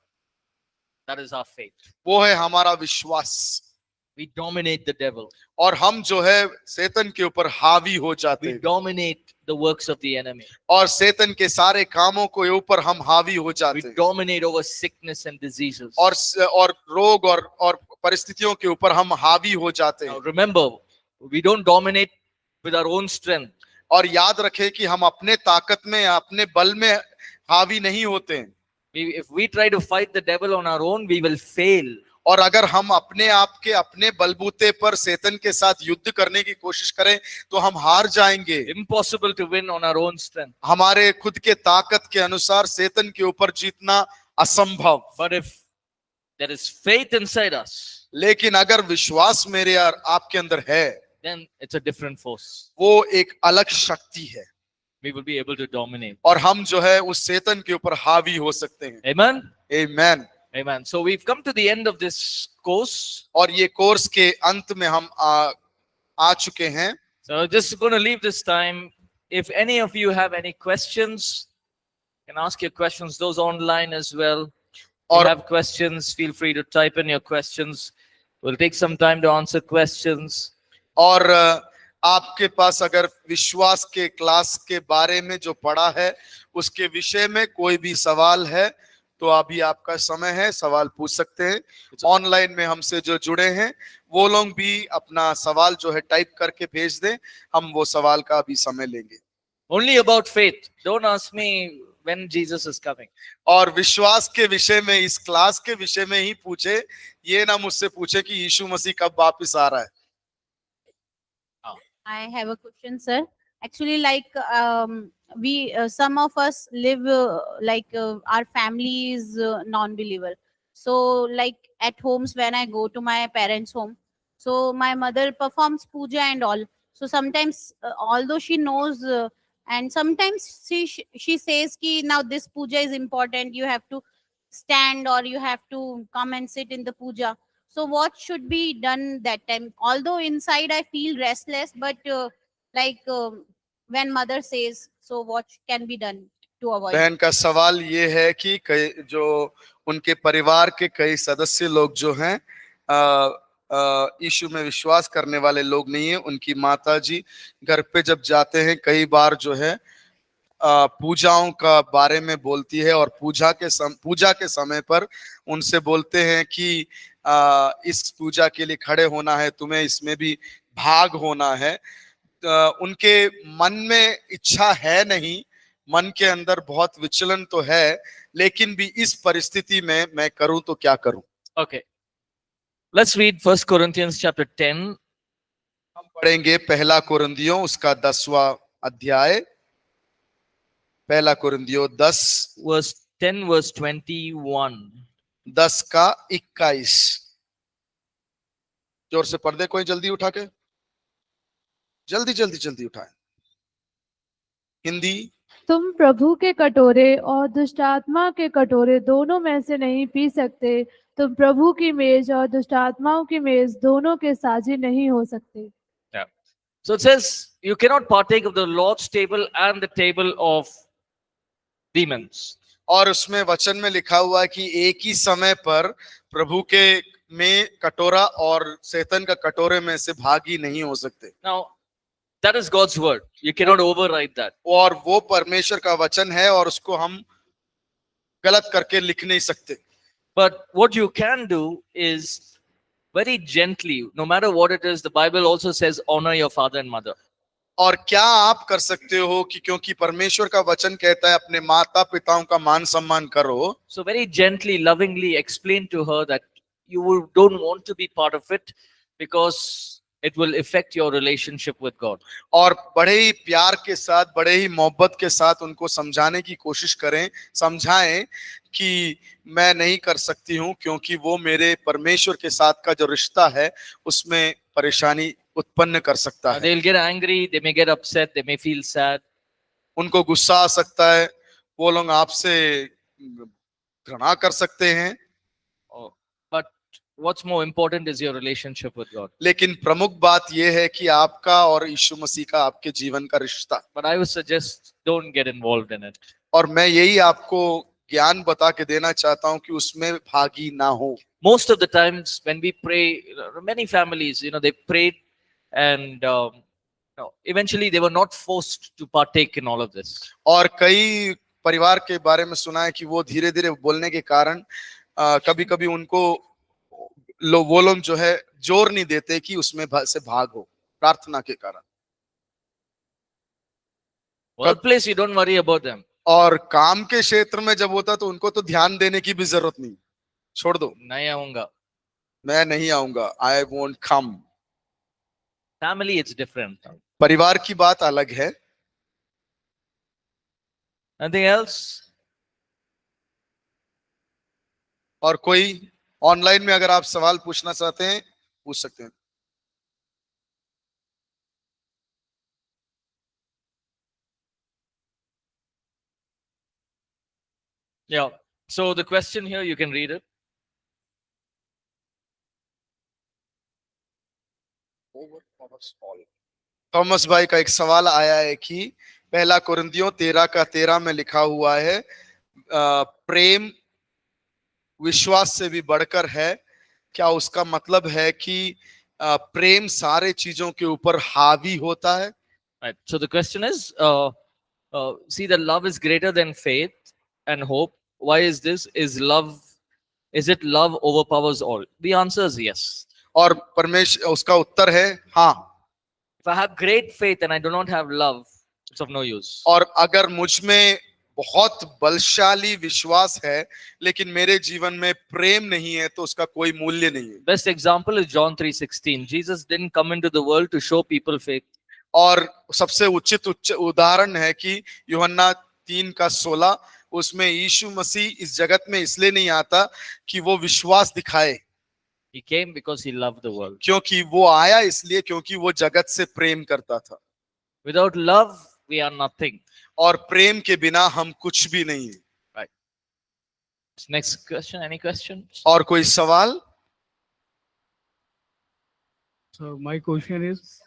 That is our faith. वो है हमारा विश्वास। We dominate the devil. और हम जो है शैतान के ऊपर हावी हो जाते We हैं dominate the works of the enemy. और शैतान के सारे कामों के ऊपर हम हावी हो We जाते हैं dominate over sickness and diseases. और रोग और परिस्थितियों के ऊपर हम हावी हो जाते Now हैं। remember, we don't dominate with our own strength. और याद रखें कि हम अपने ताकत में या अपने बल में हावी नहीं होते हैं, If we try to fight the devil on our own, we will fail. और अगर हम अपने आप के अपने बलबूते पर शैतान के साथ युद्ध करने की कोशिश करें तो हम हार जाएंगे। Impossible to win on our own strength. हमारे खुद के ताकत के अनुसार शैतान के ऊपर जीतना असंभव। But if there is faith inside us, लेकिन अगर विश्वास मेरे और आपके अंदर है, then it's a different force. वो एक अलग शक्ति है We will be able to dominate. और हम जो है उस शैतान के ऊपर हावी हो सकते हैं। Amen? आमीन। Amen. So we've come to the end of this course. और ये कोर्स के अंत में हम आ चुके हैं। So just going to leave this time. If any of you have any questions, you can ask your questions. Those online as well. If you और have questions, feel free to type in your questions. We'll take some time to answer questions. और आपके पास अगर विश्वास के क्लास के बारे में जो पढ़ा है उसके विषय में कोई भी सवाल है तो अभी आपका समय है, सवाल पूछ सकते हैं। ऑनलाइन में हमसे जो जुड़े हैं वो लोग भी अपना सवाल जो है टाइप करके भेज दें, हम वो सवाल का अभी समय लेंगे। Only about faith. Don't ask me when Jesus is coming. और विश्वास के विषय में, इस क्लास के विषय में ही पूछे, ये ना मुझसे पूछे कि यीशु मसीह कब वापस आ रहा है। I have a question, sir. Actually, like we, some of us live our family is non-believer. So, like at homes when I go to my parents' home, so my mother performs puja and all. So sometimes, although she knows, and sometimes she says ki now this puja is important. You have to stand or you have to come and sit in the puja. So what should be done that time? Although inside I feel restless, but when mother says, so what can be done to avoid? बहन का सवाल ये है कि कई जो उनके परिवार के कई सदस्य लोग जो हैं यीशु में विश्वास करने वाले लोग नहीं है, उनकी माता जी घर पे जब जाते हैं कई बार जो है पूजाओं का बारे में बोलती है और पूजा के समय पर उनसे बोलते हैं कि इस पूजा के लिए खड़े होना है, तुम्हें इसमें भी भाग होना है। उनके मन में इच्छा है नहीं, मन के अंदर बहुत विचलन तो है, लेकिन भी इस परिस्थिति में मैं करूं तो क्या करूं। Okay. Let's read 1 Corinthians chapter 10. हम पढ़ेंगे पहला कुरिन्थियों उसका 10वां अध्याय, पहला कुरिन्थियों 10 verse 10 verse 21. 10 का 21। जोर से पढ़ दे कोई, जल्दी उठा के, जल्दी उठाए। हिंदी। तुम प्रभु के कटोरे और दुष्टात्मा के कटोरे दोनों में से नहीं पी सकते। तुम प्रभु की मेज और दुष्टात्माओं की मेज दोनों के साझी नहीं हो सकते। So it says you cannot partake of the Lord's table and the table of demons. और उसमें वचन में लिखा हुआ है कि एक ही समय पर प्रभु के में कटोरा और शैतान का कटोरे में से भागी नहीं हो सकते। Now that is God's word. You cannot override that. और वो परमेश्वर का वचन है और उसको हम गलत करके लिख नहीं सकते। But what you can do is very gently, no matter what it is, the Bible also says honor your father and mother. और क्या आप कर सकते हो कि क्योंकि परमेश्वर का वचन कहता है अपने माता पिताओं का मान सम्मान करो। So very gently, lovingly explain to her that you don't want to be part of it because it will affect your relationship with God. और बड़े ही प्यार के साथ, बड़े ही मोहब्बत के साथ उनको समझाने की कोशिश करें, समझाएं कि मैं नहीं कर सकती हूं क्योंकि वो मेरे परमेश्वर के साथ का जो रिश्ता है उसमें परेशानी उत्पन्न कर सकता है। They'll get angry, they may get upset, they may feel sad. उनको गुस्सा आ सकता है, वो लोग आपसे घृणा कर सकते हैं, Oh, but what's more important is your relationship with God. लेकिन प्रमुख बात यह है कि आपका और यीशु मसीह का आपके जीवन का रिश्ता। But I would suggest don't get involved in it. और मैं यही आपको ज्ञान बता के देना चाहता हूं कि उसमें भागी ना हो। Most of the times when we pray, many families, they prayed and eventually they were not forced to partake in all of this. और कई परिवार के बारे में सुना है कि वो धीरे धीरे बोलने के कारण कभी कभी उनको वो लोग जो है जोर नहीं देते कि उसमें से भागो, प्रार्थना के कारण। Workplace, you don't worry about them. और काम के क्षेत्र में जब होता तो उनको तो ध्यान देने की भी जरूरत नहीं, छोड़ दो, नहीं आऊंगा. मैं नहीं आऊंगा, I won't come. Family, it's different. परिवार की बात अलग है। Nothing else? और कोई ऑनलाइन में अगर आप सवाल पूछना चाहते हैं पूछ सकते हैं। Yeah. So the question here, you can read it. Thomas भाई का एक सवाल आया है कि पहला कुरिन्थियों 13:13 में लिखा हुआ है प्रेम विश्वास से भी बढ़कर है। क्या उसका मतलब है कि प्रेम सारे चीजों के ऊपर हावी होता है? Right. So the question is, see, that love is greater than faith and hope. Why is this? Is it love overpowers all? The answer is yes. और परमेश्वर उसका उत्तर है हाँ। If I have great faith and I do not have love, it's of no use. और अगर मुझ में बहुत बलशाली विश्वास है लेकिन मेरे जीवन में प्रेम नहीं है तो उसका कोई मूल्य नहीं है। Best example is John 3:16. Jesus didn't come into the world to show people faith. और सबसे उचित उदाहरण है कि यूहन्ना 3:16, उसमें यीशु मसीह इस जगत में इसलिए नहीं आता कि वो विश्वास दिखाए, He came because he loved the world. क्योंकि वो आया इसलिए क्योंकि वो जगत से प्रेम करता था। Without love, we are nothing. और प्रेम के बिना हम कुछ भी नहीं है। Right. Next question. Any questions? और कोई सवाल? So my question is,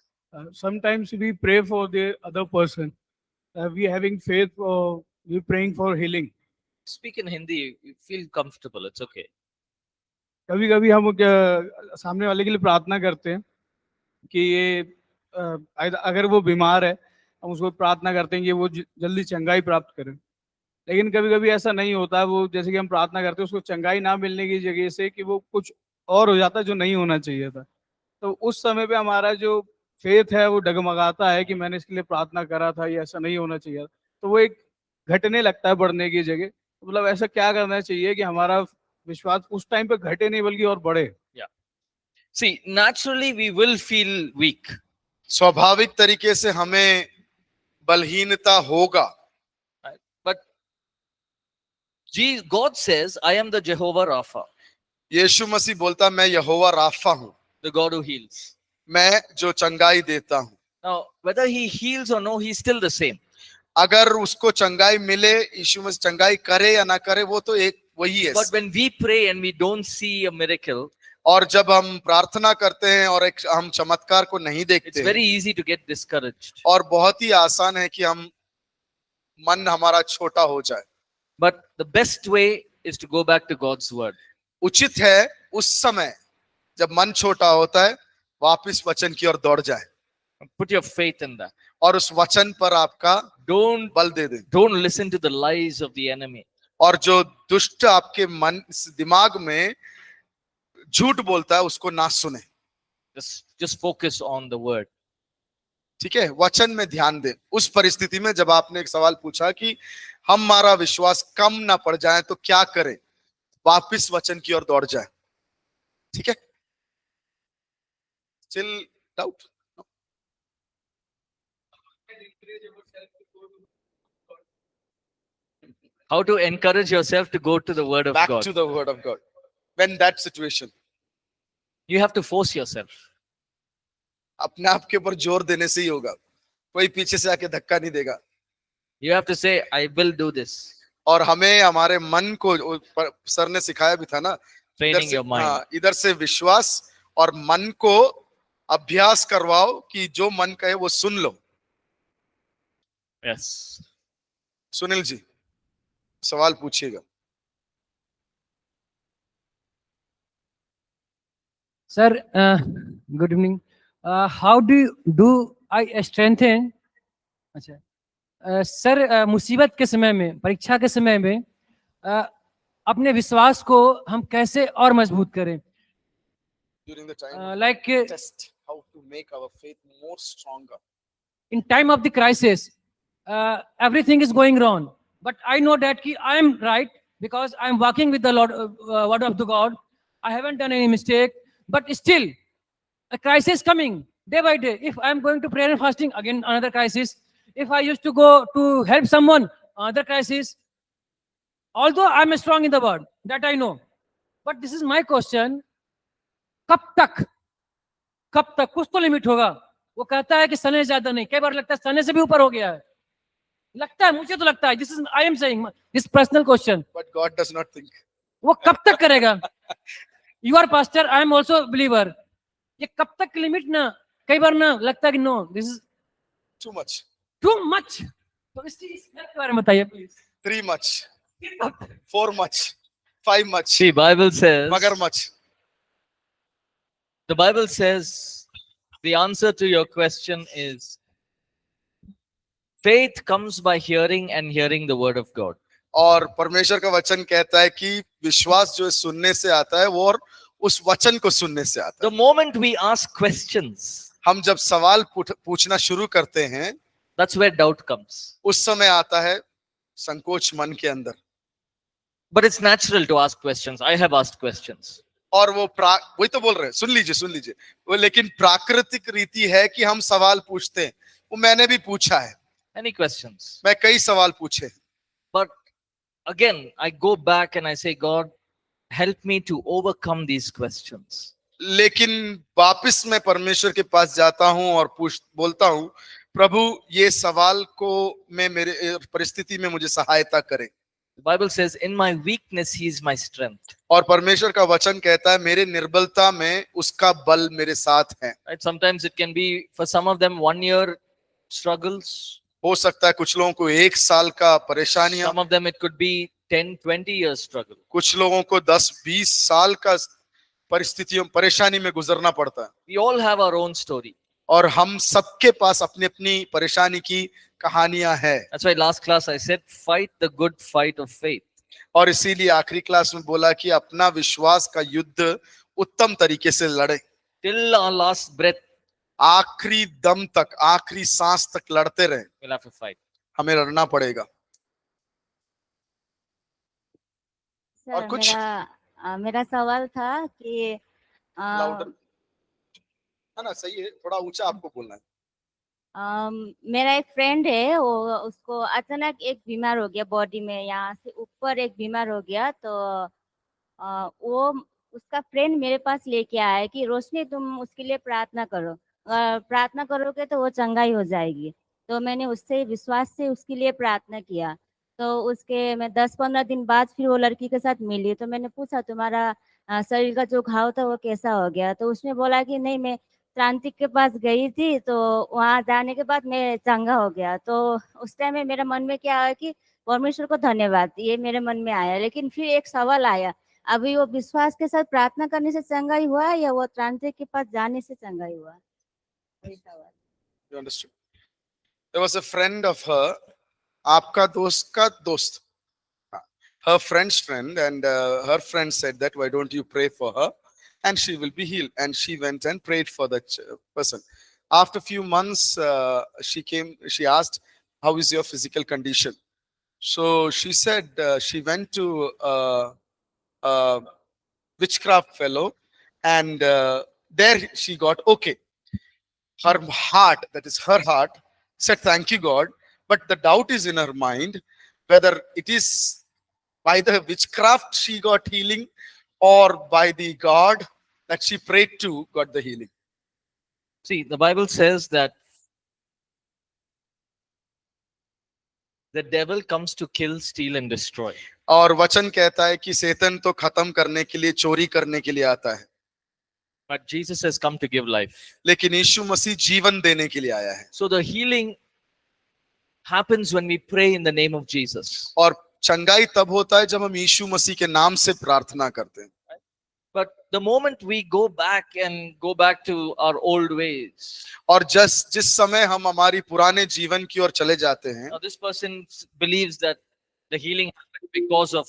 sometimes we pray for the other person. We having faith or we praying for healing. Speak in Hindi. You feel comfortable. It's okay. कभी कभी हम सामने वाले के लिए प्रार्थना करते हैं कि ये अगर वो बीमार है हम उसको प्रार्थना करते हैं कि वो जल्दी चंगाई प्राप्त करें, लेकिन कभी कभी ऐसा नहीं होता। वो जैसे कि हम प्रार्थना करते हैं उसको चंगाई ना मिलने की जगह से कि वो कुछ और हो जाता है जो नहीं होना चाहिए था, तो उस समय पे हमारा जो फेथ है वो डगमगाता है कि मैंने इसके लिए प्रार्थना करा था, ये ऐसा नहीं होना चाहिए, तो वो एक घटने लगता है बढ़ने की जगह। मतलब ऐसा क्या करना चाहिए कि हमारा विश्वास उस टाइम पे घटे नहीं बल्कि और बढ़े? See, naturally we will feel weak. स्वाभाविक तरीके से हमें बलहीनता होगा, But God says, I am the Jehovah Rapha, यीशु मसीह बोलता मैं यहोवा राफा हूं, the God who heals. मैं जो चंगाई देता हूं। Now, whether he heals or no, he's still the same. अगर उसको चंगाई मिले, यीशु मसीह चंगाई करे या ना करे, वो तो एक वही है। But when we pray and we don't see a miracle, और जब हम प्रार्थना करते हैं और एक हम चमत्कार को नहीं it's देखते हैं, very easy to get discouraged. और बहुत ही आसान है कि हम मन हमारा छोटा हो जाए। But the best way is to go back to God's word. उचित है उस समय जब मन छोटा होता है वापस वचन की ओर दौड़ जाए Put your faith in that. और उस वचन पर आपका बल दे दें। Don't listen to the lies of the enemy. और जो दुष्ट आपके मन दिमाग में झूठ बोलता है उसको ना सुने। Just focus on the word. ठीक है, वचन में ध्यान दें। उस परिस्थिति में जब आपने एक सवाल पूछा कि हमारा विश्वास कम ना पड़ जाए तो क्या करें, वापस वचन की ओर दौड़ जाए। ठीक है, still Doubt. No. How to encourage yourself to go to the Word of Back God? to the word of God. When that situation, You have to force yourself. अपने आप के ऊपर जोर देने से ही होगा, कोई पीछे से आके धक्का नहीं देगा. You have to say, I will do this. और हमें हमारे मन को सर ने सिखाया भी था ना, इधर Training से, your mind. हाँ, इधर से विश्वास और मन को अभ्यास करवाओ कि जो मन कहे वो सुन लो. Yes. सुनील जी सवाल पूछिएगा. Sir, good evening. How do I strengthen? अच्छा, सर मुसीबत के समय में, परीक्षा के समय में अपने विश्वास को हम कैसे और मजबूत करें? During the time of Like test, how to make our faith more stronger. in time of the crisis, everything is going wrong, but I know that I am right because I am walking with the Lord, word of the God. I haven't done any mistake, but still a crisis coming day by day. If I am going to prayer and fasting, again another crisis. If I used to go to help someone, another crisis. Although I am strong in the word, that I know, but this is my question. कब तक कुछ तो लिमिट होगा. वो कहता है कि सने से ज्यादा नहीं, कई बार लगता है सने से भी ऊपर हो गया है, लगता है, मुझे तो लगता है. This is I am saying this personal question. But God does not think. वो कब तक करेगा? You are pastor, I am also believer. ये कब तक लिमिट ना, कई बार ना लगता है कि no this is Too much. Too much. तो इस चीज के बारे में बताइए please. 3 much. 4 much. 5 much. See, Bible says, मगर much. the Bible says, the answer to your question is, faith comes by hearing and hearing the word of God. और परमेश्वर का वचन कहता है कि विश्वास जो है सुनने से आता है वो, और उस वचन को सुनने से आता है. The moment we ask questions, हम जब सवाल पूछना शुरू करते हैं, that's where doubt comes. उस समय आता है संकोच मन के अंदर. But it's natural to ask questions. I have asked questions. और वो वही तो बोल रहे हैं, सुन लीजिए वो, लेकिन प्राकृतिक रीति है कि हम सवाल पूछते हैं. वो मैंने भी पूछा है, Any questions? मैं कई सवाल पूछे. But again, I go back and I say, God, help me to overcome these questions. लेकिन वापस मैं परमेश्वर के पास जाता हूं और बोलता हूं, प्रभु ये सवाल को मैं मेरे परिस्थिति में मुझे सहायता करें. The Bible says, in my weakness, he is my strength. और परमेश्वर का वचन कहता है मेरे निर्बलता में उसका बल मेरे साथ है. Right? Sometimes it can be, for some of them, 1 year struggles. हो सकता है कुछ लोगों को 1 साल का परेशानियां, Some of them, it could be 10, 20 years struggle. कुछ लोगों को 10-20 साल का परिस्थितियों परेशानी में गुजरना पड़ता है. We all have our own story. और हम सबके पास अपनी अपनी परेशानी की कहानियां हैं. That's why last class I said, fight the good fight of faith. और इसीलिए आखिरी क्लास में बोला कि अपना विश्वास का युद्ध उत्तम तरीके से लड़े. Till our last breath, आखिरी दम तक, आखिरी सांस तक लड़ते रहे. we'll have to fight. हमें लड़ना पड़ेगा. और सर कुछ? मेरा सवाल था कि लाउडर है ना, सही है, थोड़ा ऊंचा आपको बोलना है. मेरा एक फ्रेंड है, वो उसको अचानक एक बीमार हो गया, बॉडी में यहाँ से ऊपर एक बीमार हो गया. तो वो उसका फ्रेंड मेरे पास लेके आया है कि रोशनी तुम उसके लिए प्रार्थना करो, प्रार्थना करोगे तो वो चंगाई हो जाएगी. तो मैंने उससे विश्वास से उसके लिए प्रार्थना किया. तो उसके मैं 10-15 दिन बाद फिर वो लड़की के साथ मिली. तो मैंने पूछा तुम्हारा शरीर का जो घाव था वो कैसा हो गया? तो उसने बोला कि नहीं, मैं तांत्रिक के पास गई थी, तो वहां जाने के बाद मैं चंगा हो गया. तो उस टाइम में मेरे मन में क्या आया कि परमेश्वर को धन्यवाद, ये मेरे मन में आया. लेकिन फिर एक सवाल आया, अभी वो विश्वास के साथ प्रार्थना करने से चंगाई हुआ या वो तांत्रिक के पास जाने से चंगाई हुआ? वही सवाल. You understood? There was a friend of her, आपका दोस्त का दोस्त, her friend's friend, and her friend said that why don't you pray for her and she will be healed. And she went and prayed for that person. After few months, she asked, how is your physical condition? So she said she went to witchcraft fellow, and there she got okay. her heart, that is her heart, said, "Thank you, God." But the doubt is in her mind whether it is by the witchcraft she got healing or by the God that she prayed to got the healing. See, the Bible says that the devil comes to kill, steal, and destroy. और वचन कहता है कि शैतान तो खत्म करने के लिए, चोरी करने के लिए आता है, But Jesus has come to give life. लेकिन यीशु मसीह जीवन देने के लिए आया है. So the healing happens when we pray in the name of Jesus. और चंगाई तब होता है जब हम यीशु मसीह के नाम से प्रार्थना करते हैं. But the moment we go back to our old ways, और जिस समय हम हमारी पुराने जीवन की ओर चले जाते हैं, now this person believes that the healing happened because of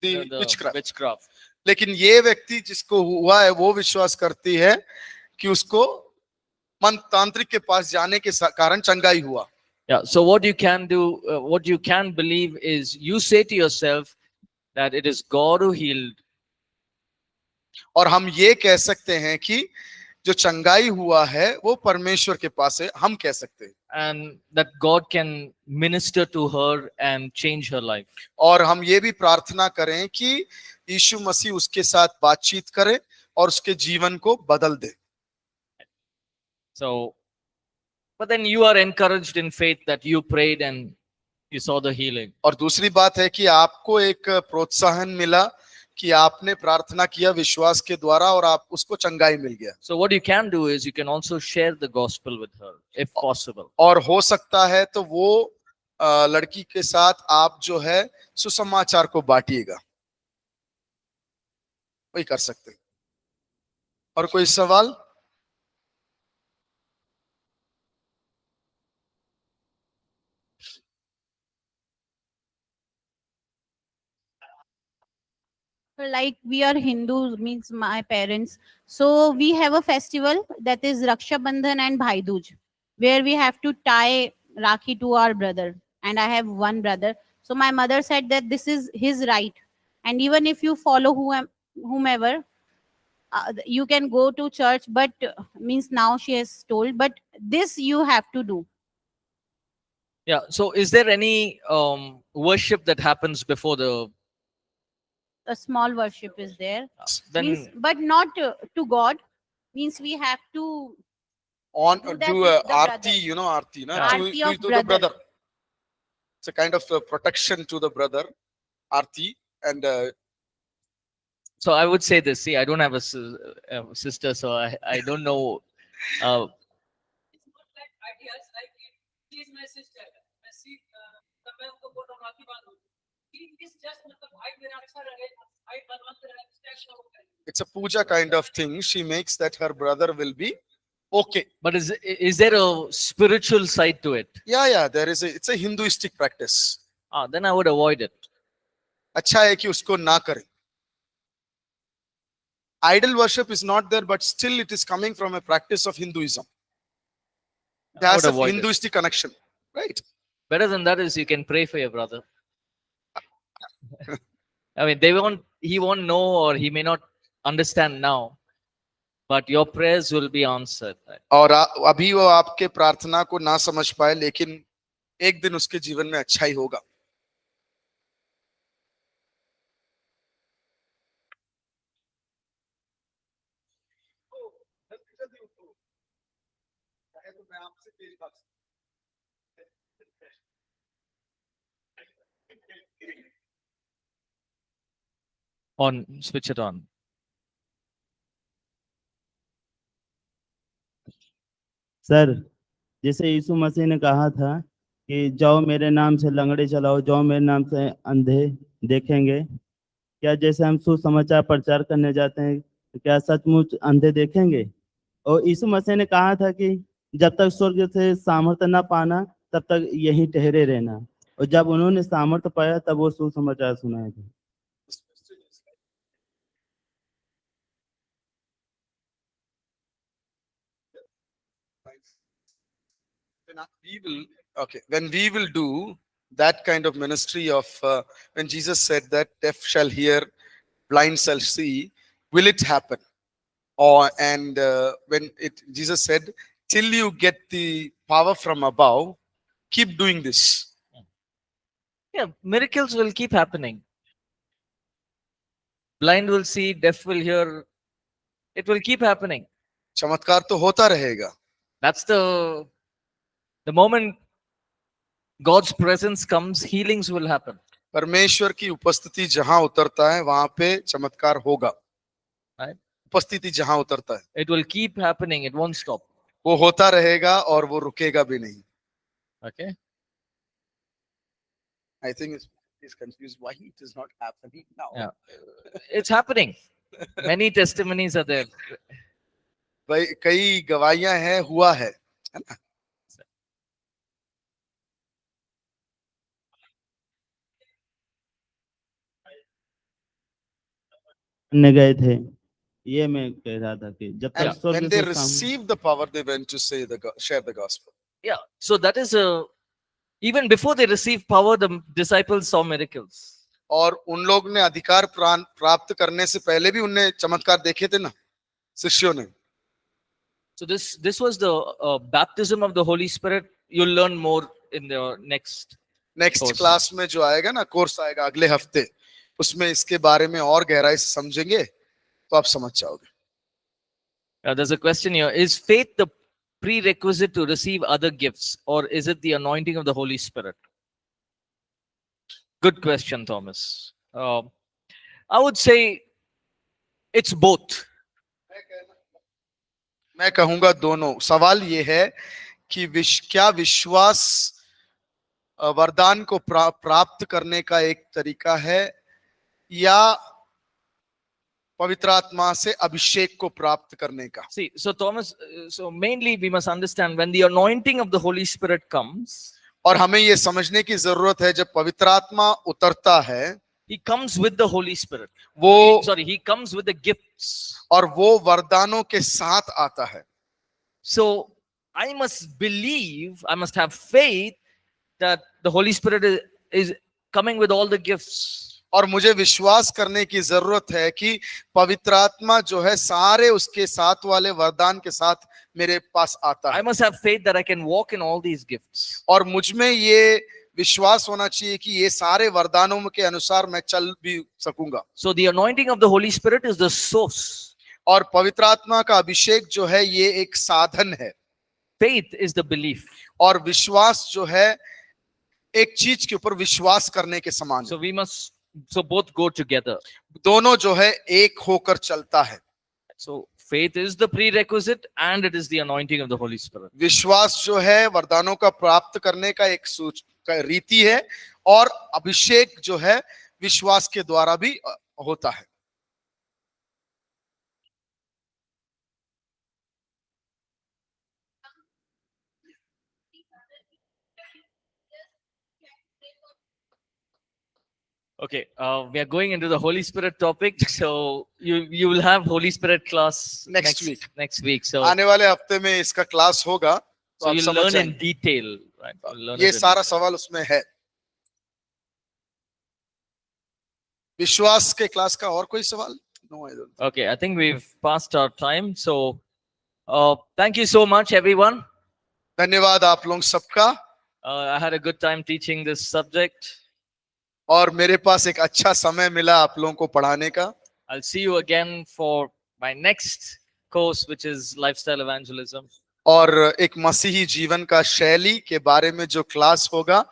the the witchcraft. witchcraft. लेकिन ये व्यक्ति जिसको हुआ है वो विश्वास करती है कि उसको मन तांत्रिक के पास जाने के कारण चंगाई हुआ. Yeah. So what you can do, what you can believe is you say to yourself that it is God who healed. और हम ये कह सकते हैं कि जो चंगाई हुआ है वो परमेश्वर के पास है, हम कह सकते हैं. And that God can minister to her and change her life. और हम ये भी प्रार्थना करें कि यीशु मसीह उसके साथ बातचीत करे और उसके जीवन को बदल दे. So, but then you are encouraged in faith that you prayed and you saw the healing. और दूसरी बात है कि आपको एक प्रोत्साहन मिला कि आपने प्रार्थना किया विश्वास के द्वारा और आप उसको चंगाई मिल गया. So what you can do is you can also share the gospel with her if possible. और हो सकता है तो वो लड़की के साथ आप जो है सुसमाचार को बांटिएगा, वही कर सकते हैं. और कोई सवाल? Like we are Hindus, means my parents. So we have a festival that is Raksha Bandhan and Bhai Dooj, where we have to tie Rakhi to our brother. And I have one brother. So my mother said that this is his right. And even if you follow whomever, you can go to church, but means now she has told, but this you have to do. Yeah. So is there any worship that happens before the A small worship is there. then Means, but not to God. Means we have to On Do that do with the aarti, brother. you know aarti, na? Aarti of to the brother. brother. It's a kind of protection to the brother, aarti, and so I would say this. See, I don't have a sister, so I don't know. It's not like ideas, like she is my sister. मैं तब मैं उसको बोल रहा हूँ राखी बांधो. He is just मतलब भाई मेरा अच्छा रहे, भाई बलवंत रहे, इस टाइप का वो करे. it's a puja kind of thing. She makes that her brother will be okay. But is there a spiritual side to it? Yeah, there is it's a Hinduistic practice. Then I would avoid it. अच्छा है कि उसको ना करें. Idol worship is not there, but still it is coming from a practice of Hinduism. It I has would a avoid it. Hinduistic connection, right? Better than that is you can pray for your brother. I mean, he won't know, or he may not understand now, but your prayers will be answered. और अभी वो आपके प्रार्थना को ना समझ पाए, लेकिन एक दिन उसके जीवन में अच्छा ही होगा. Switch it on. सर, जैसे यीशु मसीह ने कहा था कि जाओ मेरे नाम से लंगड़े चलाओ, जाओ मेरे नाम से अंधे देखेंगे, क्या जैसे हम सुसमाचार प्रचार करने जाते हैं तो क्या सचमुच अंधे देखेंगे? और यीशु मसीह ने कहा था कि जब तक स्वर्ग से सामर्थ्य ना पाना तब तक यहीं ठहरे रहना, और जब उन्होंने सामर्थ्य पाया तब वो सुसमाचार सुनाए थे. When we will do that kind of ministry of when Jesus said that deaf shall hear, blind shall see, will it happen? Or when Jesus said, till you get the power from above, keep doing this. Yeah, miracles will keep happening. Blind will see, deaf will hear. It will keep happening. चमत्कार तो होता रहेगा. That's the moment God's presence comes, healings will happen. परमेश्वर की उपस्थिति जहां उतरता है वहां पे चमत्कार होगा. Right? उपस्थिति जहां उतरता है It will keep happening. It won't stop. वो होता रहेगा और वो रुकेगा भी नहीं. Okay. I think he's confused why it is not happening now. Yeah. It's happening. Many testimonies are there. भाई कई गवाहियां हैं, हुआ है ना. करने गए थे, ये मैं कह रहा था कि जब And तक स्वर्ग when they से सामने received the power, they went to say share the gospel. Yeah. So that is even before they received power, the disciples saw miracles. और उन लोग ने अधिकार प्राप्त करने से पहले भी उनने चमत्कार देखे थे ना, शिष्यों ने. So this was the baptism of the Holy Spirit. You'll learn more in the next. Next Course. Class में जो आएगा ना, कोर्स आएगा अगले हफ्ते, उसमें इसके बारे में और गहराई से समझेंगे तो आप समझ जाओगे. There's a question here. Is faith the prerequisite to receive other gifts, or is it the anointing of the Holy Spirit? Good question, Thomas. I would say it's both. मैं कहूंगा दोनों. सवाल ये है कि क्या विश्वास वरदान को प्राप्त करने का एक तरीका है या पवित्र आत्मा से अभिषेक को प्राप्त करने का. See, so Thomas, so mainly we must understand when the anointing of the Holy Spirit comes, और हमें ये समझने की जरूरत है जब पवित्र आत्मा उतरता है, he comes with the Holy Spirit. वो He comes with the gifts. और वो वरदानों के साथ आता है. So I must believe, I must have faith that the Holy Spirit is coming with all the gifts. और मुझे विश्वास करने की जरूरत है कि पवित्र आत्मा जो है सारे उसके साथ वाले वरदान के साथ मेरे पास आता I है. must have faith that I can walk in all these gifts. और मुझ में ये विश्वास होना चाहिए कि ये सारे वरदानों के अनुसार मैं चल भी सकूंगा. So the anointing of the Holy Spirit is the source. और पवित्र आत्मा का अभिषेक जो है ये एक साधन है. Faith is the belief. और विश्वास जो है एक चीज के ऊपर विश्वास करने के समान है. So both go together. दोनों जो है एक होकर चलता है. So faith is the prerequisite and it is the anointing of the Holy Spirit. विश्वास जो है वरदानों का प्राप्त करने का एक रीति है और अभिषेक जो है विश्वास के द्वारा भी होता है. Okay, we are going into the Holy Spirit topic. So you will have Holy Spirit class Next week. Next week. So आने वाले हफ्ते में इसका क्लास होगा तो आप you'll समझ learn in जाएंगे. detail. Right? You'll learn ये it in सारा detail. सवाल उसमें है. विश्वास के क्लास का और कोई सवाल? No, I don't. Okay, I think we've passed our time. So thank you so much, everyone. धन्यवाद आप लोग सबका. I had a good time teaching this subject. और मेरे पास एक अच्छा समय मिला आप लोगों को पढ़ाने का. I'll see you again for my next course, which is lifestyle evangelism. और एक मसीही जीवन का शैली के बारे में जो क्लास होगा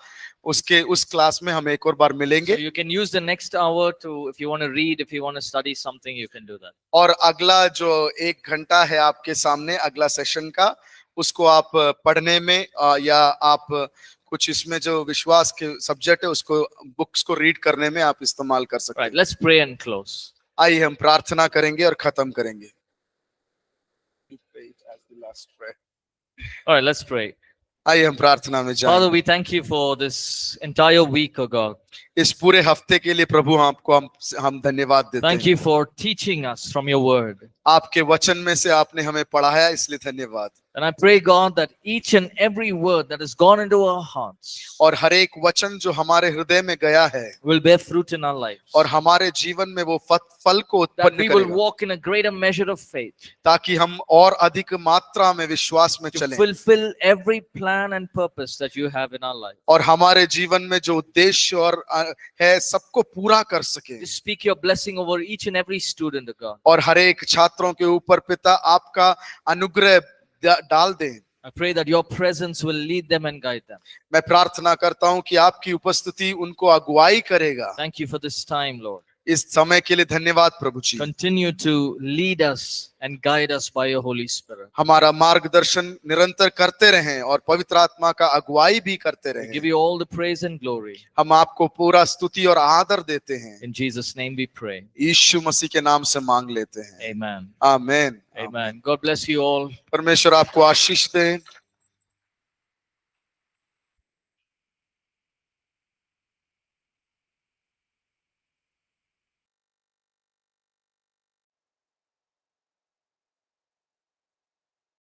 उस क्लास में हम एक और बार So मिलेंगे. you can use the next hour to, if you want to read, if you want to study something, you can do that. और अगला जो 1 घंटा है आपके सामने अगला सेशन का, उसको आप पढ़ने में या आप कुछ इसमें जो विश्वास के सब्जेक्ट है उसको बुक्स को रीड करने में आप इस्तेमाल कर सकते Right, हैं. let's pray and close. आइए हम प्रार्थना करेंगे और खत्म करेंगे. All right, let's pray. आइए हम प्रार्थना में Father, जाएं. we thank you for this entire week, oh God. इस पूरे हफ्ते के लिए प्रभु आपको हम धन्यवाद देते Thank हैं. you for teaching us from your word. आपके वचन में से आपने हमें पढ़ाया इसलिए धन्यवाद. And I pray, God, that each and every word that has gone into our hearts और हर एक वचन जो हमारे हृदय में गया है will bear fruit in our lives. और हमारे जीवन में वो फल को That उत्पन्न we will करेगा, walk in a greater measure of faith ताकि हम और अधिक मात्रा में विश्वास में to चलें fulfill every plan and purpose that you have in our life. और हमारे जीवन में जो उद्देश्य और है सबको पूरा कर सके। To speak your blessing over each and every student of God. और हर एक छात्रों के ऊपर पिता आपका अनुग्रह डाल दें। I pray that your presence will lead them and guide them. मैं प्रार्थना करता हूं कि आपकी उपस्थिति उनको अगुवाई करेगा। Thank you for this time, Lord. इस समय के लिए धन्यवाद प्रभु जी। Continue to lead us and guide us by your Holy Spirit. हमारा मार्गदर्शन निरंतर करते रहें और पवित्र आत्मा का अगुवाई भी करते We give रहें। you all the praise and glory. हम आपको पूरा स्तुति और आदर देते हैं। In Jesus' name we pray. यीशु मसीह के नाम से मांग लेते हैं। Amen. आमीन। Amen. God bless you all. परमेश्वर आपको आशीष दे।